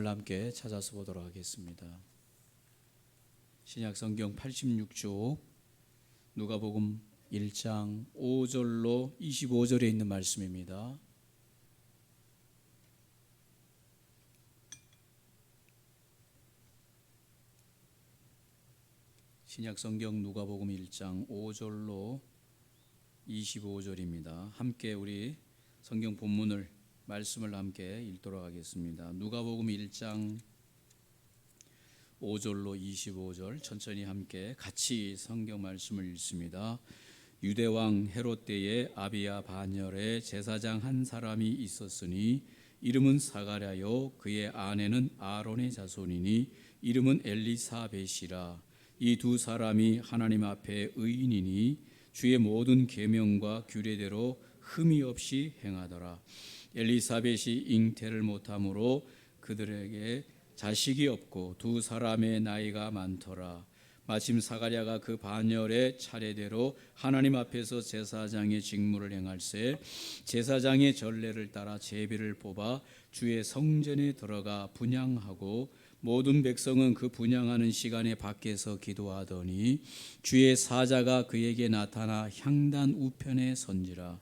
함께 찾아서 보도록 하겠습니다. 신약 성경 86쪽 누가복음 1장 5절로 25절에 있는 말씀입니다. 신약 성경 누가복음 1장 5절로 25절입니다. 함께 우리 성경 본문을 말씀을 함께 읽도록 하겠습니다. 누가복음 1장 5절로 25절 천천히 함께 같이 성경 말씀을 읽습니다. 유대왕 헤롯 때에 아비야 반열에 제사장 한 사람이 있었으니 이름은 사가랴요 그의 아내는 아론의 자손이니 이름은 엘리사벳이라. 이 두 사람이 하나님 앞에 의인이니 주의 모든 계명과 규례대로 흠이 없이 행하더라. 엘리사벳이 잉태를 못함으로 그들에게 자식이 없고 두 사람의 나이가 많더라. 마침 사가랴가 그 반열의 차례대로 하나님 앞에서 제사장의 직무를 행할새 제사장의 전례를 따라 제비를 뽑아 주의 성전에 들어가 분향하고 모든 백성은 그 분향하는 시간에 밖에서 기도하더니 주의 사자가 그에게 나타나 향단 우편에 선지라.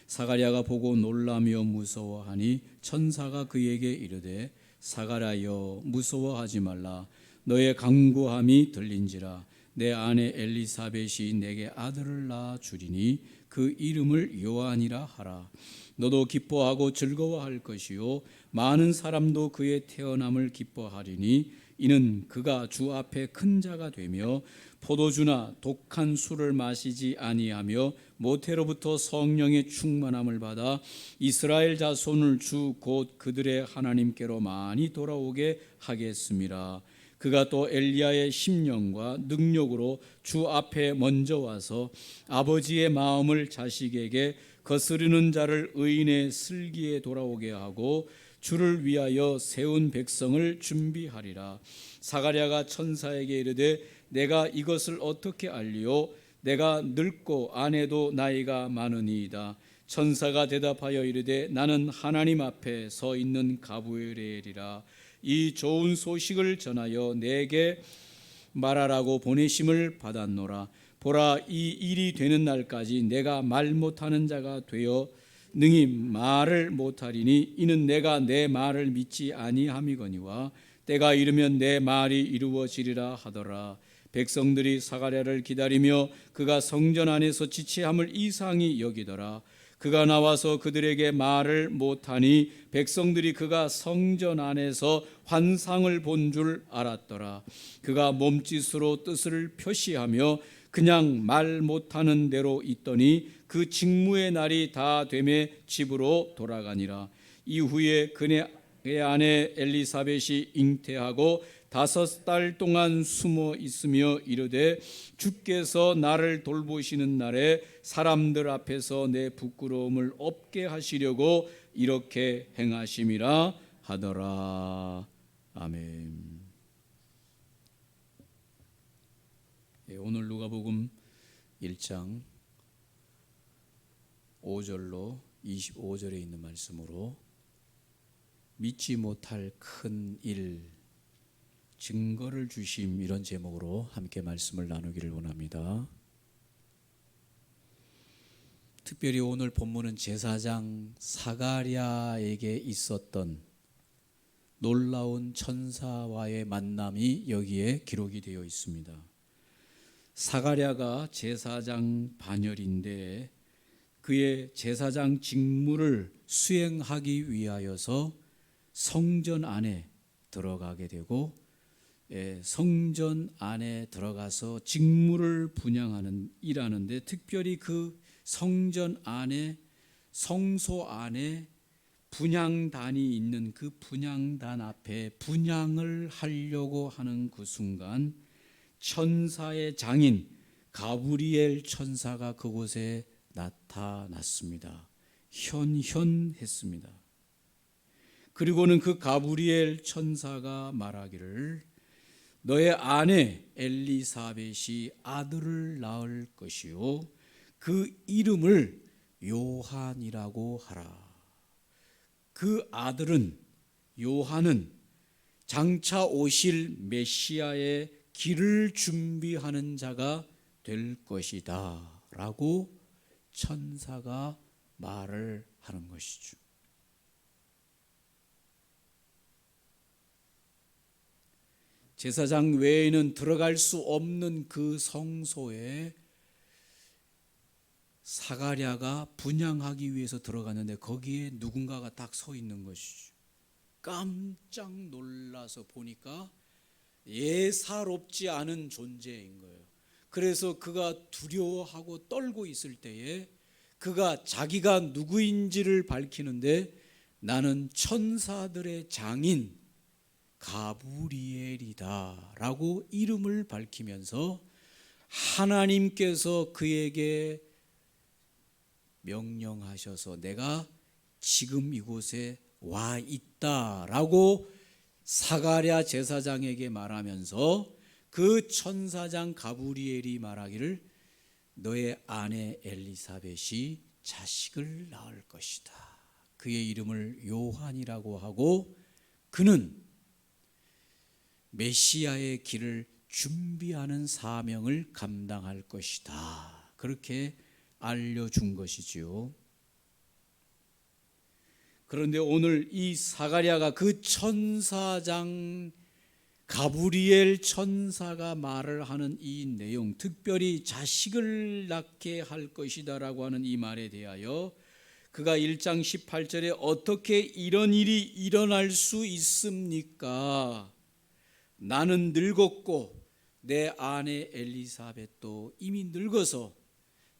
사가랴가 보고 놀라며 무서워하니 천사가 그에게 이르되 사가랴여 무서워하지 말라. 너의 간구함이 들린지라. 내 아내 엘리사벳이 내게 아들을 낳아 주리니 그 이름을 요한이라 하라. 너도 기뻐하고 즐거워할 것이요 많은 사람도 그의 태어남을 기뻐하리니 이는 그가 주 앞에 큰 자가 되며 포도주나 독한 술을 마시지 아니하며 모태로부터 성령의 충만함을 받아 이스라엘 자손을 주 곧 그들의 하나님께로 많이 돌아오게 하겠음이라. 그가 또 엘리야의 심령과 능력으로 주 앞에 먼저 와서 아버지의 마음을 자식에게 거스르는 자를 의인의 슬기에 돌아오게 하고 주를 위하여 세운 백성을 준비하리라. 사가랴가 천사에게 이르되 내가 이것을 어떻게 알리오? 내가 늙고 아내도 나이가 많으니이다. 천사가 대답하여 이르되 나는 하나님 앞에 서 있는 가브리엘이라. 이 좋은 소식을 전하여 내게 말하라고 보내심을 받았노라. 보라, 이 일이 되는 날까지 내가 말 못하는 자가 되어 능히 말을 못하리니 이는 내가 내 말을 믿지 아니함이거니와 때가 이르면 내 말이 이루어지리라 하더라. 백성들이 사가랴를 기다리며 그가 성전 안에서 지체함을 이상히 여기더라. 그가 나와서 그들에게 말을 못하니 백성들이 그가 성전 안에서 환상을 본 줄 알았더라. 그가 몸짓으로 뜻을 표시하며 그냥 말 못하는 대로 있더니 그 직무의 날이 다 되매 집으로 돌아가니라. 이후에 그의 아내 엘리사벳이 잉태하고 5달 동안 숨어 있으며 이르되 주께서 나를 돌보시는 날에 사람들 앞에서 내 부끄러움을 없게 하시려고 이렇게 행하심이라 하더라. 아멘. 오늘 누가복음 1장 5절로 25절에 있는 말씀으로 믿지 못할 큰 일, 증거를 주심, 이런 제목으로 함께 말씀을 나누기를 원합니다. 특별히 오늘 본문은 제사장 사가랴에게 있었던 놀라운 천사와의 만남이 여기에 기록이 되어 있습니다. 사가랴가 제사장 반열인데 그의 제사장 직무를 수행하기 위하여서 성전 안에 들어가게 되고 성전 안에 들어가서 직무를 분향하는 일하는데 특별히 그 성전 안에 성소 안에 분향단이 있는 그 분향단 앞에 분향을 하려고 하는 그 순간 천사의 장인 가브리엘 천사가 그곳에 나타났습니다. 현현했습니다. 그리고는 그 가브리엘 천사가 말하기를 너의 아내 엘리사벳이 아들을 낳을 것이요 그 이름을 요한이라고 하라. 그 아들은 요한은 장차 오실 메시아의 길을 준비하는 자가 될 것이다 라고 천사가 말을 하는 것이죠. 제사장 외에는 들어갈 수 없는 그 성소에 사가랴가 분향하기 위해서 들어갔는데 거기에 누군가가 딱 서 있는 것이죠. 깜짝 놀라서 보니까 예사롭지 않은 존재인 거예요. 그래서 그가 두려워하고 떨고 있을 때에 그가 자기가 누구인지를 밝히는데 나는 천사들의 장인 가브리엘이다 라고 이름을 밝히면서 하나님께서 그에게 명령하셔서 내가 지금 이곳에 와 있다 라고 사가랴 제사장에게 말하면서 그 천사장 가브리엘이 말하기를 너의 아내 엘리사벳이 자식을 낳을 것이다. 그의 이름을 요한이라고 하고 그는 메시아의 길을 준비하는 사명을 감당할 것이다. 그렇게 알려준 것이지요. 그런데 오늘 이 사가랴가 그 천사장 가브리엘 천사가 말을 하는 이 내용, 특별히 자식을 낳게 할 것이다 라고 하는 이 말에 대하여 그가 1장 18절에 어떻게 이런 일이 일어날 수 있습니까? 나는 늙었고 내 아내 엘리사벳도 이미 늙어서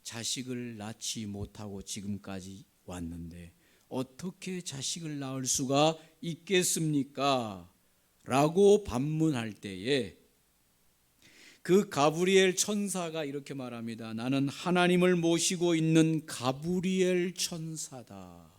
자식을 낳지 못하고 지금까지 왔는데 어떻게 자식을 낳을 수가 있겠습니까? 라고 반문할 때에 그 가브리엘 천사가 이렇게 말합니다. 나는 하나님을 모시고 있는 가브리엘 천사다.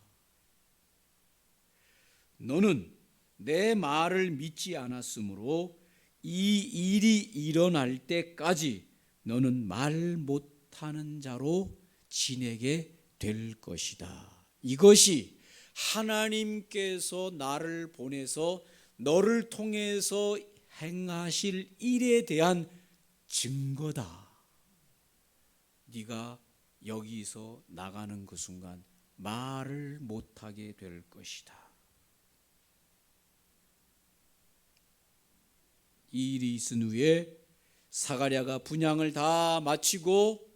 너는 내 말을 믿지 않았으므로 이 일이 일어날 때까지 너는 말 못하는 자로 지내게 될 것이다. 이것이 하나님께서 나를 보내서 너를 통해서 행하실 일에 대한 증거다. 네가 여기서 나가는 그 순간 말을 못하게 될 것이다. 이 일이 있은 후에 사가랴가 분향을 다 마치고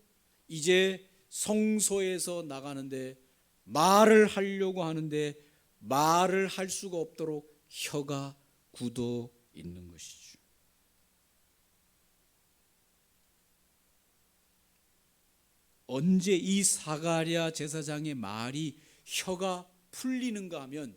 이제 성소에서 나가는데 말을 하려고 하는데 말을 할 수가 없도록 혀가 굳어 있는 것이죠. 언제 이 사가랴 제사장의 말이 혀가 풀리는가 하면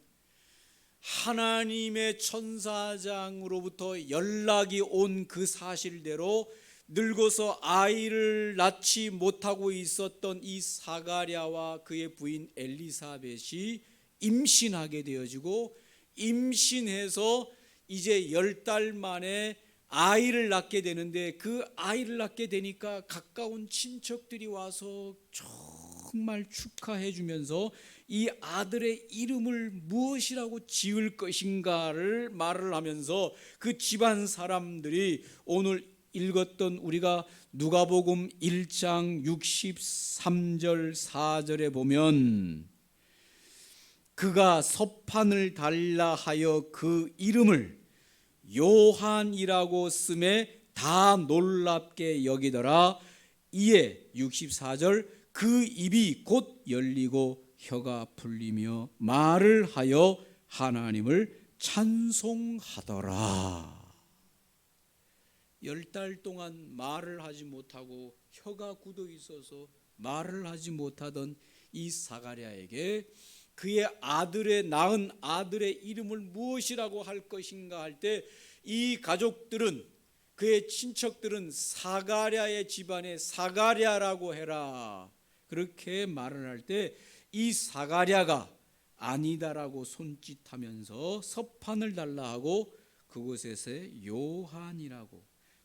하나님의 천사장으로부터 연락이 온 그 사실대로 늙어서 아이를 낳지 못하고 있었던 이 사가랴와 그의 부인 엘리사벳이 임신하게 되어지고 임신해서 이제 10달 만에 아이를 낳게 되는데 그 아이를 낳게 되니까 가까운 친척들이 와서 정말 축하해 주면서 이 아들의 이름을 무엇이라고 지을 것인가를 말을 하면서 그 집안 사람들이 오늘 읽었던 우리가 누가복음 1장 63절 4절에 보면 그가 서판을 달라 하여 그 이름을 요한이라고 쓰매 다 놀랍게 여기더라. 이에 64절 그 입이 곧 열리고 혀가 풀리며 말을 하여 하나님을 찬송하더라. 10달 동안 말을 하지 못하고 혀가 굳어 있어서 말을 하지 못하던 이 사가랴에게 그의 낳은 아들의 이름을 무엇이라고 할 것인가 할 때 이 가족들은 그의 친척들은 사가랴의 집안에 사가랴라고 해라 그렇게 말을 할 때 이 사가랴가 아니다라고 손짓하면서 서판을 달라 하고 그곳에서 요한이라고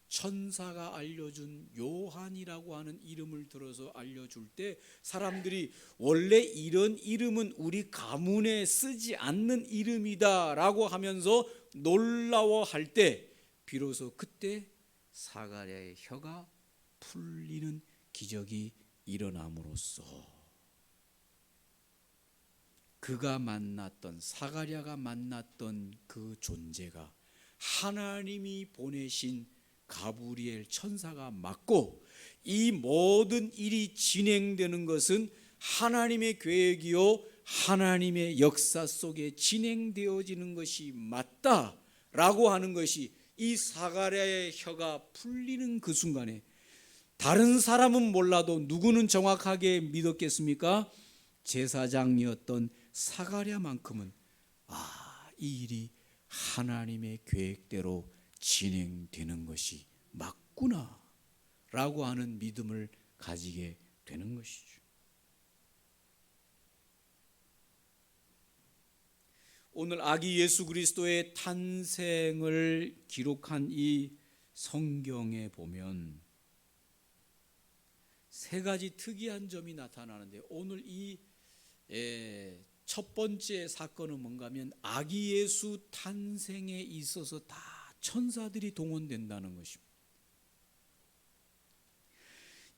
천사가 알려준 요한이라고 하는 이름을 들어서 알려줄 때 사람들이 원래 이런 이름은 우리 가문에 쓰지 않는 이름이다 라고 하면서 놀라워할 때 비로소 그때 사가랴의 혀가 풀리는 기적이 일어남으로써 그가 만났던 사가랴가 만났던 그 존재가 하나님이 보내신 가브리엘 천사가 맞고 이 모든 일이 진행되는 것은 하나님의 계획이요 하나님의 역사 속에 진행되어지는 것이 맞다라고 하는 것이 이 사가랴의 혀가 풀리는 그 순간에 다른 사람은 몰라도 누구는 정확하게 믿었겠습니까? 제사장이었던 사가랴만큼은 이 일이 하나님의 계획대로 진행되는 것이 맞구나 라고 하는 믿음을 가지게 되는 것이죠. 오늘 아기 예수 그리스도의 탄생을 기록한 이 성경에 보면 세 가지 특이한 점이 나타나는데 오늘 이 첫 번째 사건은 뭔가 하면 아기 예수 탄생에 있어서 다 천사들이 동원된다는 것입니다.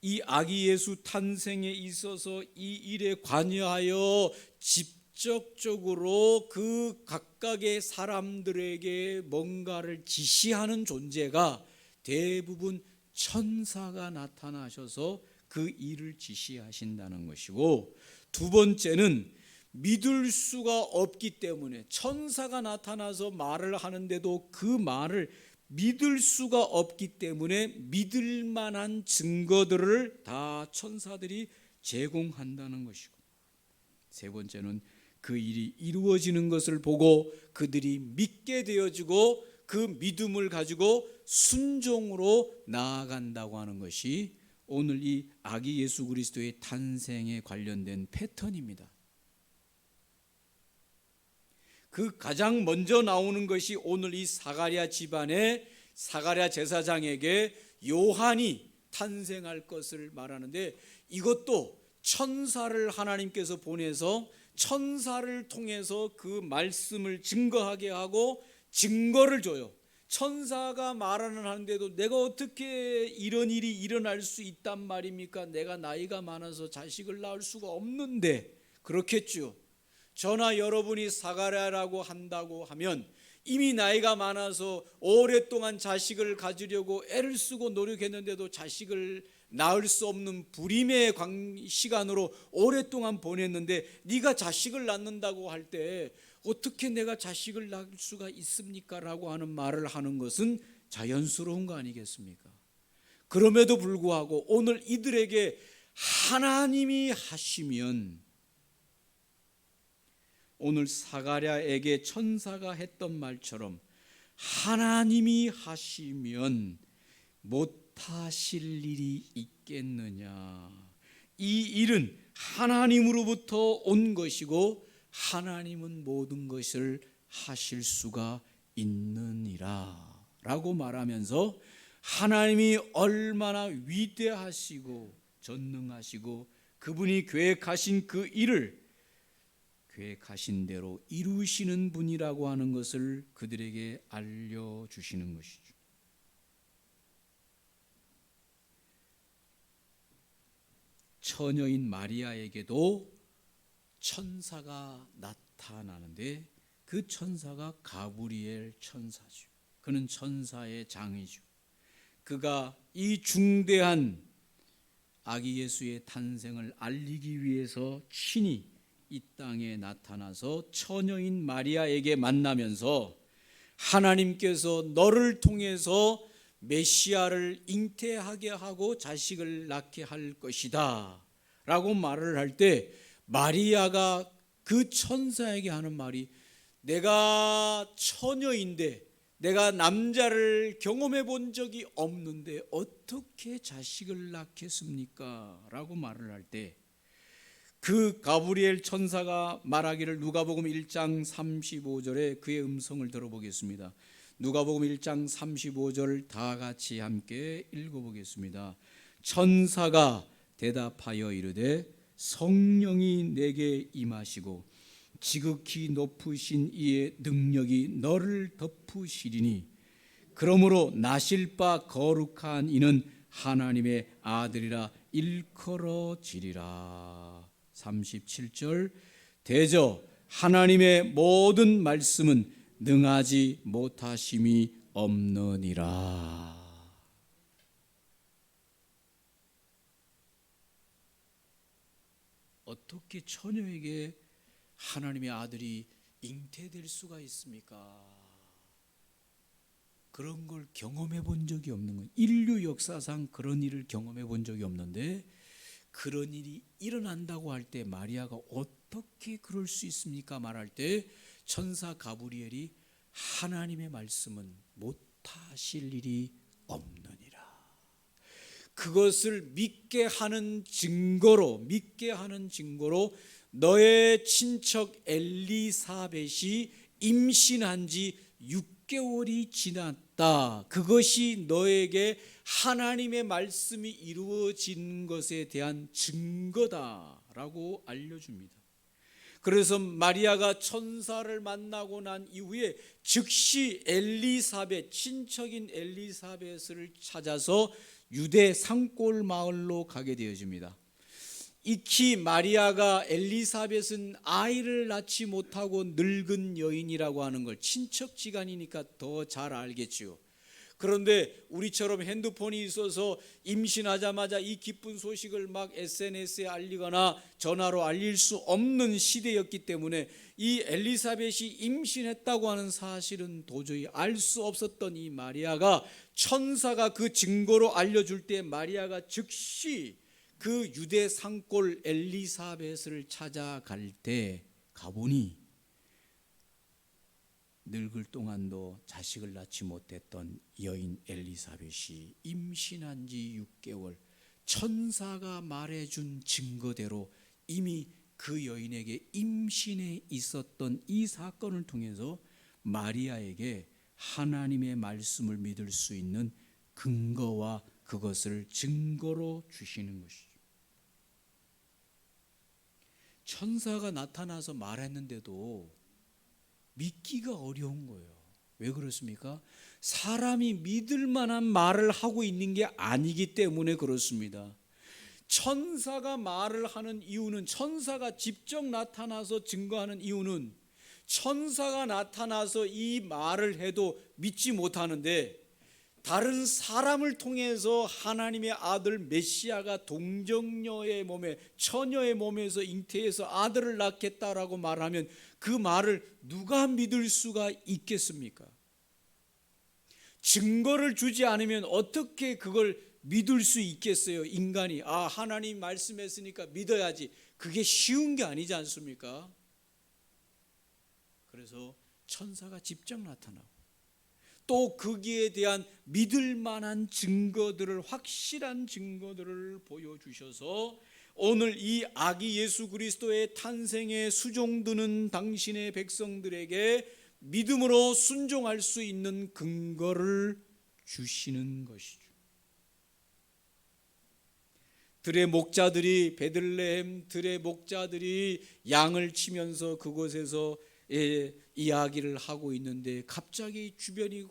이 아기 예수 탄생에 있어서 이 일에 관여하여 직접적으로 그 각각의 사람들에게 뭔가를 지시하는 존재가 대부분 천사가 나타나셔서 그 일을 지시하신다는 것이고, 두 번째는 믿을 수가 없기 때문에 천사가 나타나서 말을 하는데도 그 말을 믿을 수가 없기 때문에 믿을 만한 증거들을 다 천사들이 제공한다는 것이고, 세 번째는 그 일이 이루어지는 것을 보고 그들이 믿게 되어지고 그 믿음을 가지고 순종으로 나아간다고 하는 것이 오늘 이 아기 예수 그리스도의 탄생에 관련된 패턴입니다. 그 가장 먼저 나오는 것이 오늘 이 사가랴 집안의 사가랴 제사장에게 요한이 탄생할 것을 말하는데, 이것도 천사를 하나님께서 보내서 천사를 통해서 그 말씀을 증거하게 하고 증거를 줘요. 천사가 말하는 하는데도 내가 어떻게 이런 일이 일어날 수 있단 말입니까? 내가 나이가 많아서 자식을 낳을 수가 없는데. 그렇겠죠. 저나 여러분이 사가랴라고 한다고 하면 이미 나이가 많아서 오랫동안 자식을 가지려고 애를 쓰고 노력했는데도 자식을 낳을 수 없는 불임의 시간으로 오랫동안 보냈는데, 네가 자식을 낳는다고 할 때 어떻게 내가 자식을 낳을 수가 있습니까? 라고 하는 말을 하는 것은 자연스러운 거 아니겠습니까? 그럼에도 불구하고 오늘 이들에게 하나님이 하시면, 오늘 사가랴에게 천사가 했던 말처럼 하나님이 하시면 못하실 일이 있겠느냐. 이 일은 하나님으로부터 온 것이고 하나님은 모든 것을 하실 수가 있느니라 라고 말하면서 하나님이 얼마나 위대하시고 전능하시고 그분이 계획하신 그 일을 계획하신 대로 이루시는 분이라고 하는 것을 그들에게 알려주시는 것이죠. 처녀인 마리아에게도 천사가 나타나는데 그 천사가 가브리엘 천사죠. 그는 천사의 장이죠. 그가 이 중대한 아기 예수의 탄생을 알리기 위해서 친히 이 땅에 나타나서 처녀인 마리아에게 만나면서 하나님께서 너를 통해서 메시아를 잉태하게 하고 자식을 낳게 할 것이다 라고 말을 할 때, 마리아가 그 천사에게 하는 말이, 내가 처녀인데 내가 남자를 경험해 본 적이 없는데 어떻게 자식을 낳겠습니까? 라고 말을 할 때, 그 가브리엘 천사가 말하기를, 누가복음 1장 35절에 그의 음성을 들어보겠습니다. 누가복음 1장 35절 다 같이 함께 읽어보겠습니다. 천사가 대답하여 이르되 성령이 내게 임하시고 지극히 높으신 이의 능력이 너를 덮으시리니 그러므로 나실 바 거룩한 이는 하나님의 아들이라 일컬어지리라. 37절 대저 하나님의 모든 말씀은 능하지 못하심이 없느니라. 어떻게 처녀에게 하나님의 아들이 잉태될 수가 있습니까? 그런 걸 경험해 본 적이 없는 거예요. 인류 역사상 그런 일을 경험해 본 적이 없는데 그런 일이 일어난다고 할 때 마리아가 어떻게 그럴 수 있습니까? 말할 때 천사 가브리엘이 하나님의 말씀은 못하실 일이 없느니라. 그것을 믿게 하는 증거로 너의 친척 엘리사벳이 임신한 지 6개월이 지났다. 그것이 너에게 하나님의 말씀이 이루어진 것에 대한 증거다라고 알려줍니다. 그래서 마리아가 천사를 만나고 난 이후에 즉시 친척인 엘리사벳을 찾아서 유대 산골 마을로 가게 되어집니다. 익히 마리아가 엘리사벳은 아이를 낳지 못하고 늙은 여인이라고 하는 걸 친척지간이니까 더 잘 알겠지요. 그런데 우리처럼 핸드폰이 있어서 임신하자마자 이 기쁜 소식을 막 SNS에 알리거나 전화로 알릴 수 없는 시대였기 때문에 이 엘리사벳이 임신했다고 하는 사실은 도저히 알 수 없었던 이 마리아가 천사가 그 증거로 알려줄 때 마리아가 즉시 그 유대 산골 엘리사벳을 찾아갈 때 가보니 늙을 동안도 자식을 낳지 못했던 여인 엘리사벳이 임신한 지 6개월, 천사가 말해준 증거대로 이미 그 여인에게 임신해 있었던 이 사건을 통해서 마리아에게 하나님의 말씀을 믿을 수 있는 근거와 그것을 증거로 주시는 것이죠. 천사가 나타나서 말했는데도 믿기가 어려운 거예요. 왜 그렇습니까? 사람이 믿을 만한 말을 하고 있는 게 아니기 때문에 그렇습니다. 천사가 말을 하는 이유는, 천사가 직접 나타나서 증거하는 이유는 천사가 나타나서 이 말을 해도 믿지 못하는데 다른 사람을 통해서 하나님의 아들 메시아가 동정녀의 몸에, 처녀의 몸에서 잉태해서 아들을 낳겠다라고 말하면 그 말을 누가 믿을 수가 있겠습니까? 증거를 주지 않으면 어떻게 그걸 믿을 수 있겠어요? 인간이 하나님 말씀했으니까 믿어야지. 그게 쉬운 게 아니지 않습니까? 그래서 천사가 직접 나타나고 또 거기에 대한 믿을 만한 증거들을, 확실한 증거들을 보여주셔서 오늘 이 아기 예수 그리스도의 탄생에 수종드는 당신의 백성들에게 믿음으로 순종할 수 있는 근거를 주시는 것이죠. 들의 목자들이, 베들레헴 들의 목자들이 양을 치면서 그곳에서 이야기를 하고 있는데 갑자기 주변이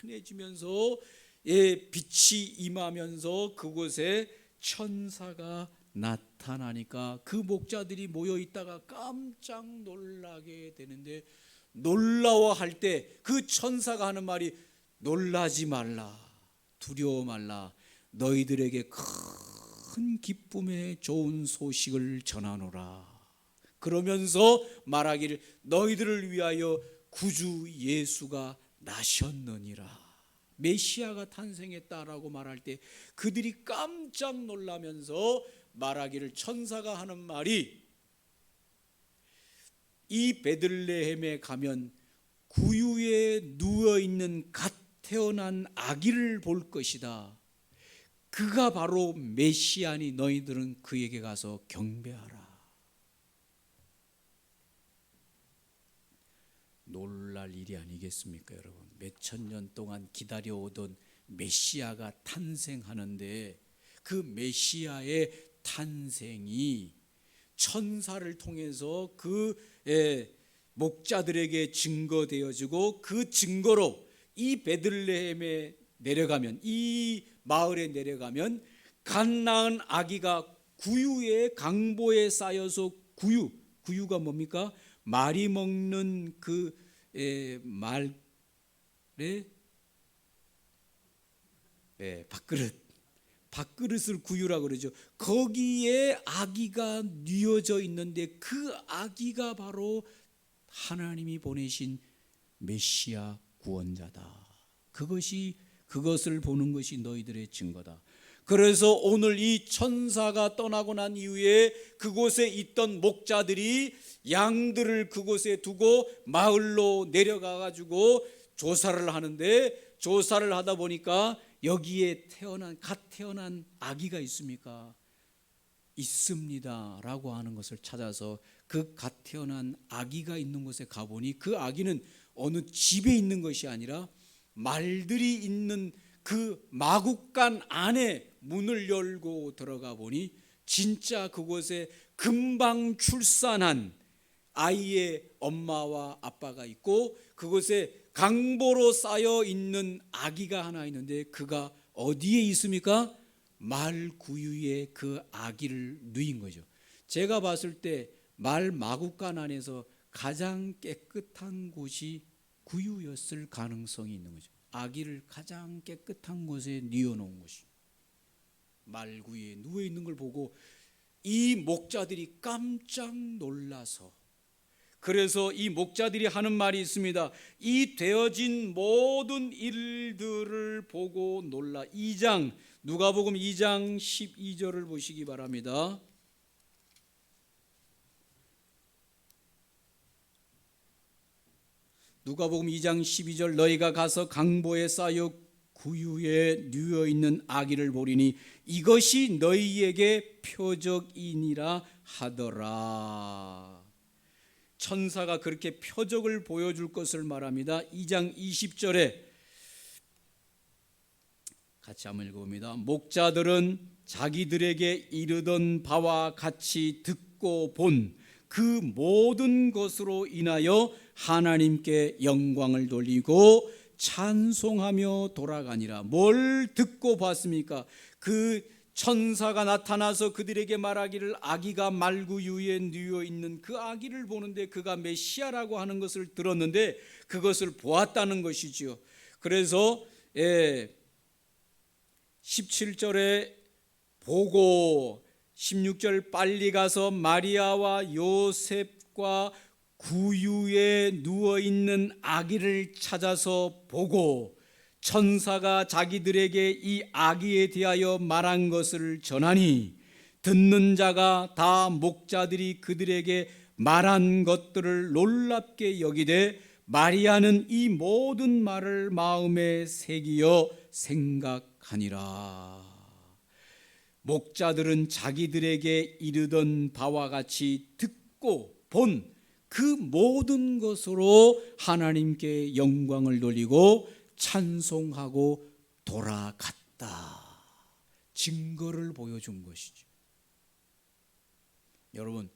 환해지면서 빛이 임하면서 그곳에 천사가 나타나니까 그 목자들이 모여 있다가 깜짝 놀라게 되는데, 놀라워할 때 그 천사가 하는 말이 놀라지 말라, 두려워 말라, 너희들에게 큰 기쁨의 좋은 소식을 전하노라. 그러면서 말하기를 너희들을 위하여 구주 예수가 나셨느니라. 메시아가 탄생했다라고 말할 때 그들이 깜짝 놀라면서 말하기를, 천사가 하는 말이 이 베들레헴에 가면 구유에 누워있는 갓 태어난 아기를 볼 것이다. 그가 바로 메시아니 너희들은 그에게 가서 경배하라. 놀랄 일이 아니겠습니까, 여러분? 몇천 년 동안 기다려오던 메시아가 탄생하는데 그 메시아의 탄생이 천사를 통해서 그 목자들에게 증거되어지고 그 증거로 이 베들레헴에 내려가면, 이 마을에 내려가면 갓 낳은 아기가 구유의 강보에 쌓여서, 구유가 뭡니까? 말이 먹는 그 말의 밥그릇을 구유라고 그러죠. 거기에 아기가 뉘어져 있는데 그 아기가 바로 하나님이 보내신 메시아 구원자다. 그것을 보는 것이 너희들의 증거다. 그래서 오늘 이 천사가 떠나고 난 이후에 그곳에 있던 목자들이 양들을 그곳에 두고 마을로 내려가 가지고 조사를 하는데, 조사를 하다 보니까 여기에 갓 태어난 아기가 있습니까? 있습니다 라고 하는 것을 찾아서 그 갓 태어난 아기가 있는 곳에 가보니 그 아기는 어느 집에 있는 것이 아니라 말들이 있는 그 마구간 안에 문을 열고 들어가 보니 진짜 그곳에 금방 출산한 아이의 엄마와 아빠가 있고 그곳에 강보로 쌓여 있는 아기가 하나 있는데 그가 어디에 있습니까? 말 구유에 그 아기를 누인 거죠. 제가 봤을 때 말 마구간 안에서 가장 깨끗한 곳이 구유였을 가능성이 있는 거죠. 아기를 가장 깨끗한 곳에 뉘어놓은 것이, 말 구유에 누워 있는 걸 보고 이 목자들이 깜짝 놀라서, 그래서 이 목자들이 하는 말이 있습니다. 이 되어진 모든 일들을 보고 놀라. 누가복음 2장 12절을 보시기 바랍니다. 누가복음 2장 12절, 너희가 가서 강보에 쌓여 구유에 누워 있는 아기를 보리니 이것이 너희에게 표적이니라 하더라. 천사가 그렇게 표적을 보여줄 것을 말합니다. 2장 20절에 같이 한번 읽어봅니다. 목자들은 자기들에게 이르던 바와 같이 듣고 본 그 모든 것으로 인하여 하나님께 영광을 돌리고 찬송하며 돌아가니라. 뭘 듣고 봤습니까? 그 천사가 나타나서 그들에게 말하기를 아기가 말구유에 누워 있는 그 아기를 보는데 그가 메시아라고 하는 것을 들었는데 그것을 보았다는 것이지요. 그래서 17절에 보고 16절 빨리 가서 마리아와 요셉과 구유에 누워있는 아기를 찾아서 보고 천사가 자기들에게 이 아기에 대하여 말한 것을 전하니 듣는 자가 다 목자들이 그들에게 말한 것들을 놀랍게 여기되 마리아는 이 모든 말을 마음에 새기어 생각하니라. 목자들은 자기들에게 이르던 바와 같이 듣고 본 그 모든 것으로 하나님께 영광을 돌리고 찬송하고 돌아갔다. 증거를 보여준 것이죠. 여러분,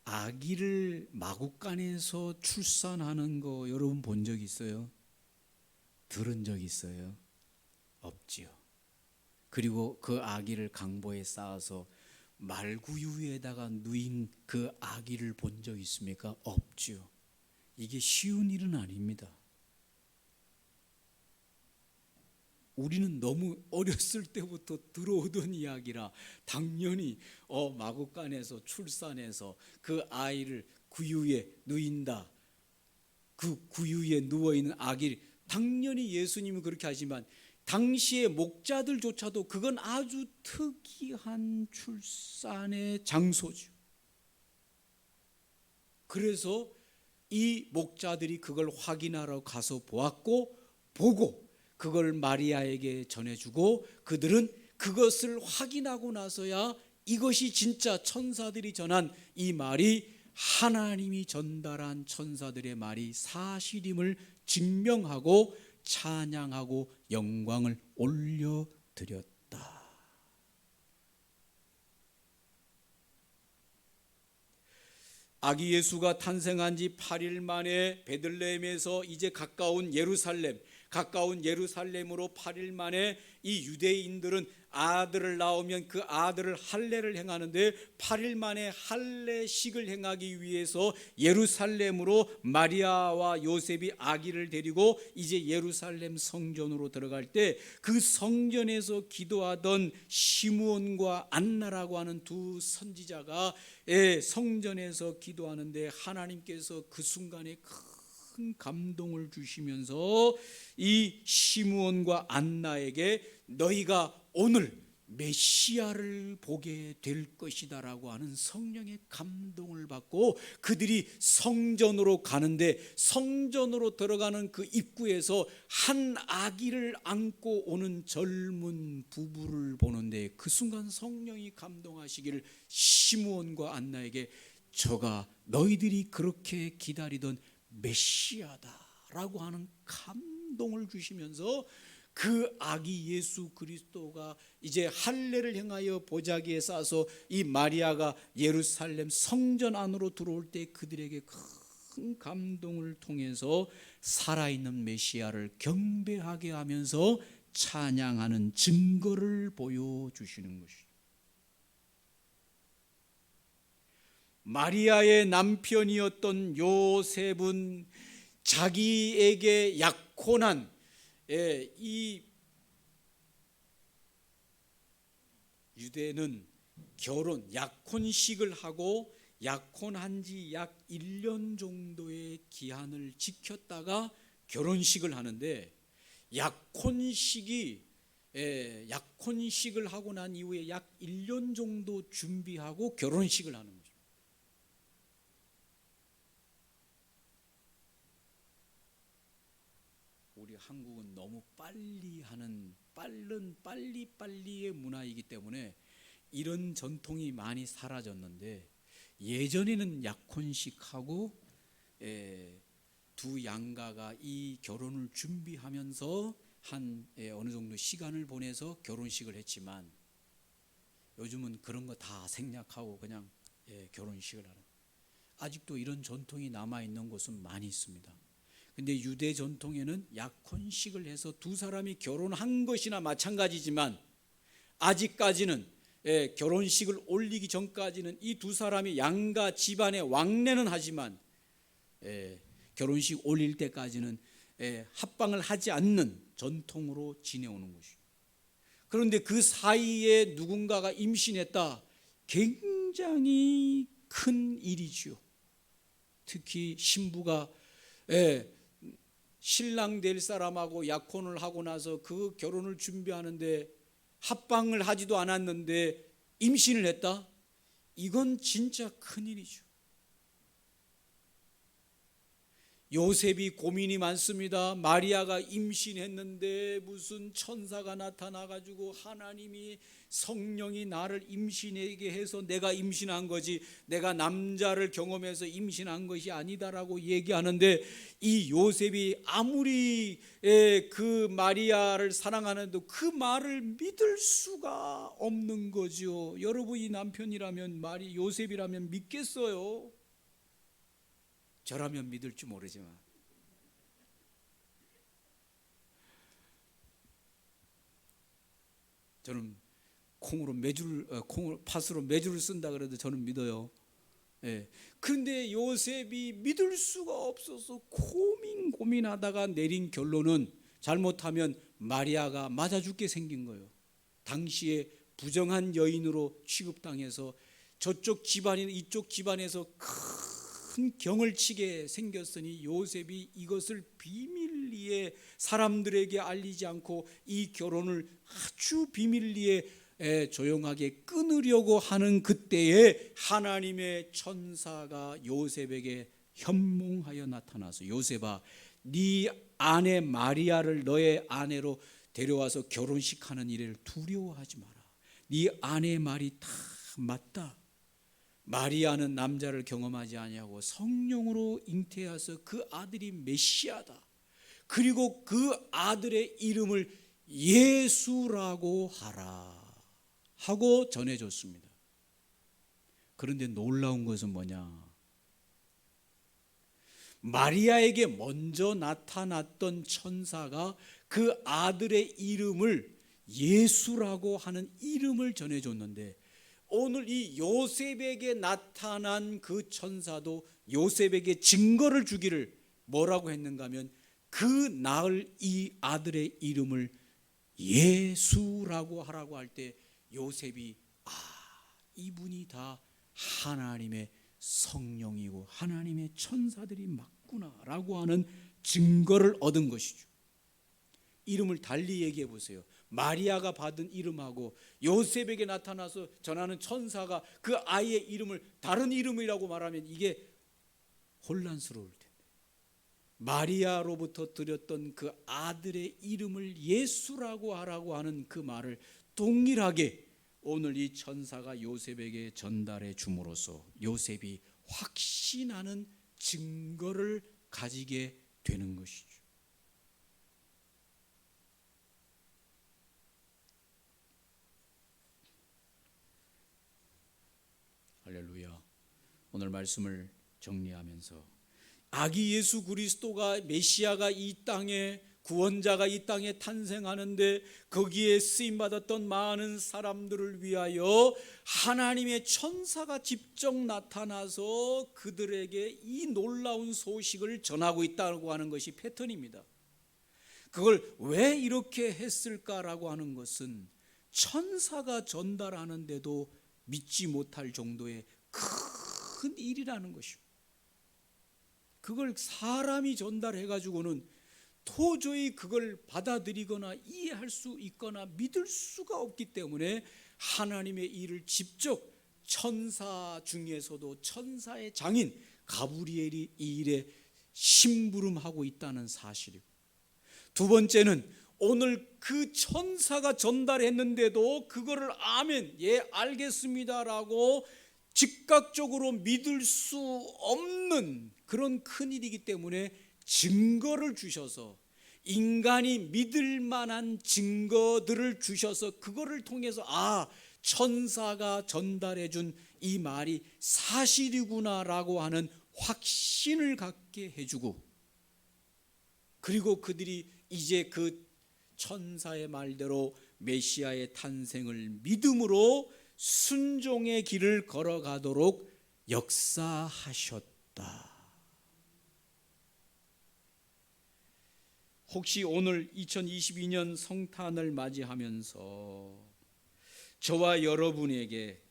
아기를 마구간에서 출산하는 거 여러분 본 적 있어요? 들은 적 있어요? 없지요. 그리고 그 아기를 강보에 쌓아서 말구유에다가 누인 그 아기를 본 적 있습니까? 없지요. 이게 쉬운 일은 아닙니다. 우리는 너무 어렸을 때부터 들어오던 이야기라 당연히 마구간에서 출산해서 그 아이를 구유에 누인다. 그 구유에 누워있는 아기를 당연히 예수님은 그렇게 하지만 당시의 목자들조차도 그건 아주 특이한 출산의 장소죠. 그래서 이 목자들이 그걸 확인하러 가서 보고 그걸 마리아에게 전해주고 그들은 그것을 확인하고 나서야 이것이 진짜 천사들이 전한 이 말이 하나님이 전달한 천사들의 말이 사실임을 증명하고 찬양하고 영광을 올려드렸다. 아기 예수가 탄생한 지 8일 만에 베들레헴에서 이제 가까운 예루살렘으로 8일 만에 이 유대인들은 아들을 낳으면 그 아들을 할례를 행하는데 8일 만에 할례식을 행하기 위해서 예루살렘으로 마리아와 요셉이 아기를 데리고 이제 예루살렘 성전으로 들어갈 때 그 성전에서 기도하던 시므온과 안나라고 하는 두 선지자가 성전에서 기도하는데 하나님께서 그 순간에 큰 감동을 주시면서 이 시므온과 안나에게 너희가 오늘 메시아를 보게 될 것이다 라고 하는 성령의 감동을 받고 그들이 성전으로 가는데 성전으로 들어가는 그 입구에서 한 아기를 안고 오는 젊은 부부를 보는데 그 순간 성령이 감동하시기를 시므온과 안나에게 저가 너희들이 그렇게 기다리던 메시아다라고 하는 감동을 주시면서 그 아기 예수 그리스도가 이제 할례를 행하여 보자기에 싸서 이 마리아가 예루살렘 성전 안으로 들어올 때 그들에게 큰 감동을 통해서 살아있는 메시아를 경배하게 하면서 찬양하는 증거를 보여주시는 것이죠. 마리아의 남편이었던 요셉은 자기에게 약혼한 이 유대는 약혼식을 하고 약혼한 지 약 1년 정도의 기한을 지켰다가 결혼식을 하는데 약혼식을 하고 난 이후에 약 1년 정도 준비하고 결혼식을 하는 거죠. 우리 한국은 너무 빨리의 문화이기 때문에 이런 전통이 많이 사라졌는데 예전에는 약혼식하고 두 양가가 이 결혼을 준비하면서 어느 정도 시간을 보내서 결혼식을 했지만 요즘은 그런 거 다 생략하고 그냥 결혼식을 하는, 아직도 이런 전통이 남아있는 곳은 많이 있습니다. 근데 유대 전통에는 약혼식을 해서 두 사람이 결혼한 것이나 마찬가지지만 아직까지는 결혼식을 올리기 전까지는 이 두 사람이 양가 집안의 왕래는 하지만 결혼식 올릴 때까지는 합방을 하지 않는 전통으로 지내오는 것이죠. 그런데 그 사이에 누군가가 임신했다, 굉장히 큰 일이죠. 특히 신부가 신랑 될 사람하고 약혼을 하고 나서 그 결혼을 준비하는데 합방을 하지도 않았는데 임신을 했다? 이건 진짜 큰일이죠. 요셉이 고민이 많습니다. 마리아가 임신했는데 무슨 천사가 나타나가지고 하나님이 성령이 나를 임신하게 해서 내가 임신한 거지 내가 남자를 경험해서 임신한 것이 아니다라고 얘기하는데 이 요셉이 아무리 그 마리아를 사랑하는데도 그 말을 믿을 수가 없는 거죠. 여러분이 남편이라면 요셉이라면 믿겠어요? 저라면 믿을지 모르지만 저는 팥으로 메주를 쓴다 그래도 저는 믿어요. 그런데 요셉이 믿을 수가 없어서 고민하다가 내린 결론은 잘못하면 마리아가 맞아 죽게 생긴 거예요. 당시에 부정한 여인으로 취급당해서 저쪽 집안이나 이쪽 집안에서 큰 경을 치게 생겼으니 요셉이 이것을 비밀리에 사람들에게 알리지 않고 이 결혼을 아주 비밀리에 조용하게 끊으려고 하는 그때에 하나님의 천사가 요셉에게 현몽하여 나타나서 요셉아, 네 아내 마리아를 너의 아내로 데려와서 결혼식하는 일을 두려워하지 마라. 네 아내 말이 다 맞다. 마리아는 남자를 경험하지 아니하고 성령으로 잉태하여서 그 아들이 메시아다. 그리고 그 아들의 이름을 예수라고 하라 하고 전해줬습니다. 그런데 놀라운 것은 뭐냐? 마리아에게 먼저 나타났던 천사가 그 아들의 이름을 예수라고 하는 이름을 전해줬는데, 오늘 이 요셉에게 나타난 그 천사도 요셉에게 증거를 주기를 뭐라고 했는가 하면, 그 낳을 이 아들의 이름을 예수라고 하라고 할 때 요셉이 이분이 다 하나님의 성령이고 하나님의 천사들이 맞구나라고 하는 증거를 얻은 것이죠. 이름을 달리 얘기해 보세요. 마리아가 받은 이름하고 요셉에게 나타나서 전하는 천사가 그 아이의 이름을 다른 이름이라고 말하면 이게 혼란스러울 텐데, 마리아로부터 들었던 그 아들의 이름을 예수라고 하라고 하는 그 말을 동일하게 오늘 이 천사가 요셉에게 전달해 줌으로써 요셉이 확신하는 증거를 가지게 되는 것이죠. 할렐루야. 오늘 말씀을 정리하면서 아기 예수 그리스도가, 메시아가 이 땅에, 구원자가 이 땅에 탄생하는데 거기에 쓰임받았던 많은 사람들을 위하여 하나님의 천사가 직접 나타나서 그들에게 이 놀라운 소식을 전하고 있다고 하는 것이 패턴입니다. 그걸 왜 이렇게 했을까라고 하는 것은 천사가 전달하는데도 믿지 못할 정도의 큰 일이라는 것이고, 그걸 사람이 전달해가지고는 도저히 그걸 받아들이거나 이해할 수 있거나 믿을 수가 없기 때문에 하나님의 일을 직접 천사 중에서도 천사의 장인 가브리엘이 이 일에 심부름하고 있다는 사실이고, 두 번째는 오늘 그 천사가 전달했는데도 그거를 아멘, 예 알겠습니다라고 즉각적으로 믿을 수 없는 그런 큰일이기 때문에 증거를 주셔서, 인간이 믿을 만한 증거들을 주셔서 그거를 통해서 천사가 전달해 준 이 말이 사실이구나라고 하는 확신을 갖게 해주고, 그리고 그들이 이제 그 천사의 말대로 메시아의 탄생을 믿음으로 순종의 길을 걸어가도록 역사하셨다. 혹시 오늘 2022년 성탄을 맞이하면서 저와 여러분에게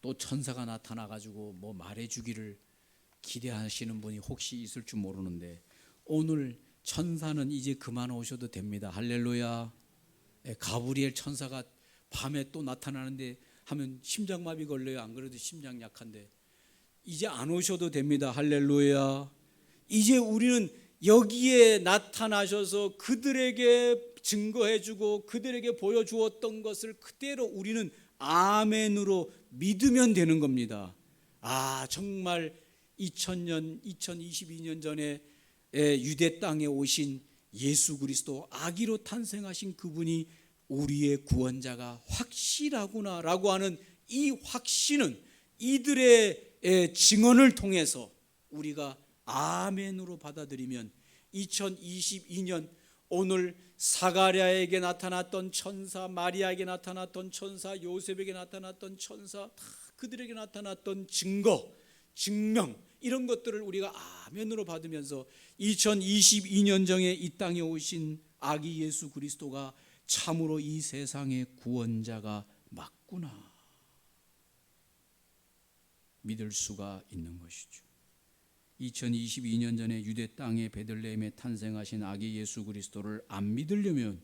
또 천사가 나타나가지고 뭐 말해주기를 기대하시는 분이 혹시 있을 줄 모르는데, 오늘 천사는 이제 그만 오셔도 됩니다. 할렐루야. 가브리엘 천사가 밤에 또 나타나는데 하면 심장마비 걸려요. 안 그래도 심장 약한데 이제 안 오셔도 됩니다. 할렐루야. 이제 우리는 여기에 나타나셔서 그들에게 증거해주고 그들에게 보여주었던 것을 그대로 우리는 아멘으로 믿으면 되는 겁니다. 정말 2000년, 2022년 전에 유대 땅에 오신 예수 그리스도, 아기로 탄생하신 그분이 우리의 구원자가 확실하구나라고 하는 이 확신은 이들의 증언을 통해서 우리가 아멘으로 받아들이면 2022년 오늘 사가랴에게 나타났던 천사, 마리아에게 나타났던 천사, 요셉에게 나타났던 천사, 다 그들에게 나타났던 증거, 증명, 이런 것들을 우리가 아멘으로 받으면서 2022년 전에 이 땅에 오신 아기 예수 그리스도가 참으로 이 세상의 구원자가 맞구나 믿을 수가 있는 것이죠. 2022년 전에 유대 땅의 베들레헴에 탄생하신 아기 예수 그리스도를 안 믿으려면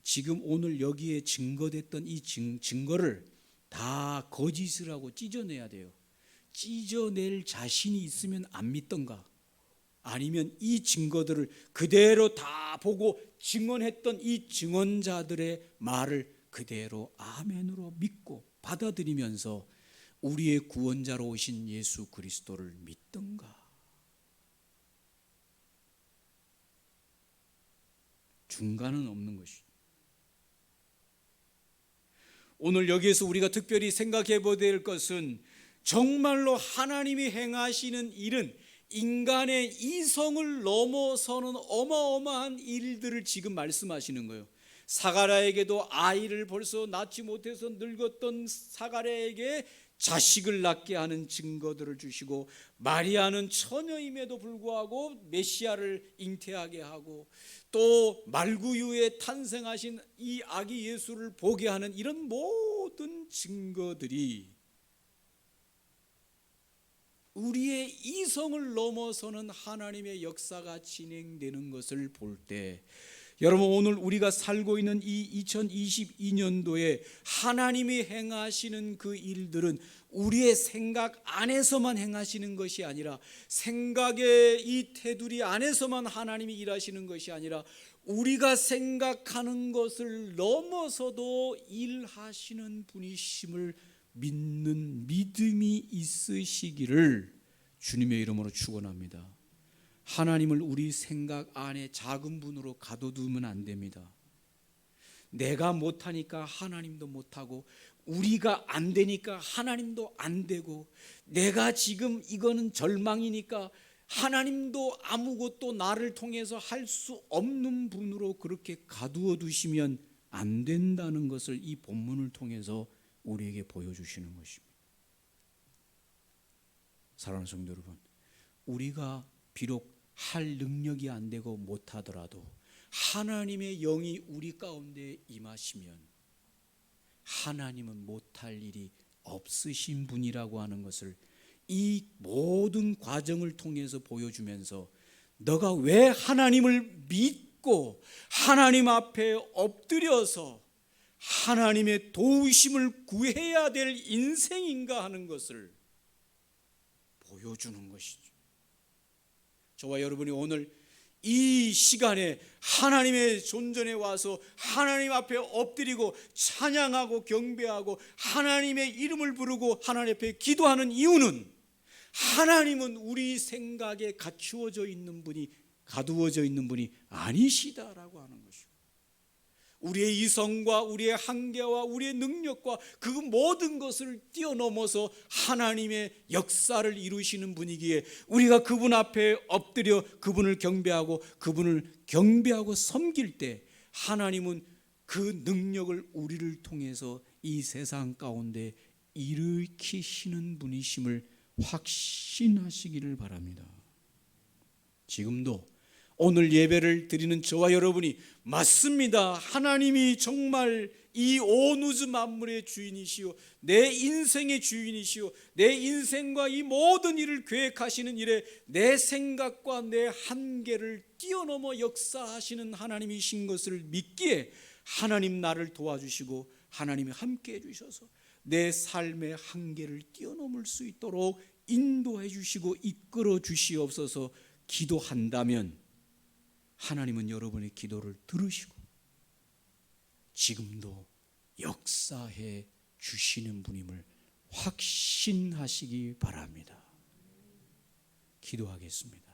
지금 오늘 여기에 증거됐던 이 증거를 다 거짓이라고 찢어내야 돼요. 찢어낼 자신이 있으면 안 믿던가, 아니면 이 증거들을 그대로 다 보고 증언했던 이 증언자들의 말을 그대로 아멘으로 믿고 받아들이면서 우리의 구원자로 오신 예수 그리스도를 믿던가? 중간은 없는 것이죠. 오늘 여기에서 우리가 특별히 생각해 보아야 될 것은 정말로 하나님이 행하시는 일은 인간의 이성을 넘어서는 어마어마한 일들을 지금 말씀하시는 거예요. 사가랴에게도 아이를 벌써 낳지 못해서 늙었던 사가랴에게 자식을 낳게 하는 증거들을 주시고, 마리아는 처녀임에도 불구하고 메시아를 잉태하게 하고, 또 말구유에 탄생하신 이 아기 예수를 보게 하는 이런 모든 증거들이 우리의 이성을 넘어서는 하나님의 역사가 진행되는 것을 볼 때, 여러분, 오늘 우리가 살고 있는 이 2022년도에 하나님이 행하시는 그 일들은 우리의 생각 안에서만 행하시는 것이 아니라, 생각의 이 테두리 안에서만 하나님이 일하시는 것이 아니라, 우리가 생각하는 것을 넘어서도 일하시는 분이심을 믿는 믿음이 있으시기를 주님의 이름으로 축원합니다. 하나님을 우리 생각 안에 작은 분으로 가둬두면 안 됩니다. 내가 못하니까 하나님도 못하고, 우리가 안 되니까 하나님도 안 되고, 내가 지금 이거는 절망이니까 하나님도 아무것도 나를 통해서 할 수 없는 분으로 그렇게 가두어 두시면 안 된다는 것을 이 본문을 통해서 우리에게 보여주시는 것입니다. 사랑하는 성도 여러분, 우리가 비록 할 능력이 안 되고 못하더라도 하나님의 영이 우리 가운데 임하시면 하나님은 못할 일이 없으신 분이라고 하는 것을 이 모든 과정을 통해서 보여주면서, 너가 왜 하나님을 믿고 하나님 앞에 엎드려서 하나님의 도우심을 구해야 될 인생인가 하는 것을 보여주는 것이죠. 저와 여러분이 오늘 이 시간에 하나님의 존전에 와서 하나님 앞에 엎드리고 찬양하고 경배하고 하나님의 이름을 부르고 하나님 앞에 기도하는 이유는, 하나님은 우리 생각에 갖추어져 있는 분이, 가두어져 있는 분이 아니시다라고 하는 것이고, 우리의 이성과 우리의 한계와 우리의 능력과 그 모든 것을 뛰어넘어서 하나님의 역사를 이루시는 분이기에, 우리가 그분 앞에 엎드려 그분을 경배하고 섬길 때 하나님은 그 능력을 우리를 통해서 이 세상 가운데 일으키시는 분이심을 확신하시기를 바랍니다. 지금도 오늘 예배를 드리는 저와 여러분이, 맞습니다, 하나님이 정말 이 온 우주 만물의 주인이시오, 내 인생의 주인이시오, 내 인생과 이 모든 일을 계획하시는 일에 내 생각과 내 한계를 뛰어넘어 역사하시는 하나님이신 것을 믿기에, 하나님 나를 도와주시고 하나님이 함께 해주셔서 내 삶의 한계를 뛰어넘을 수 있도록 인도해 주시고 이끌어 주시옵소서 기도한다면, 하나님은 여러분의 기도를 들으시고 지금도 역사해 주시는 분임을 확신하시기 바랍니다. 기도하겠습니다.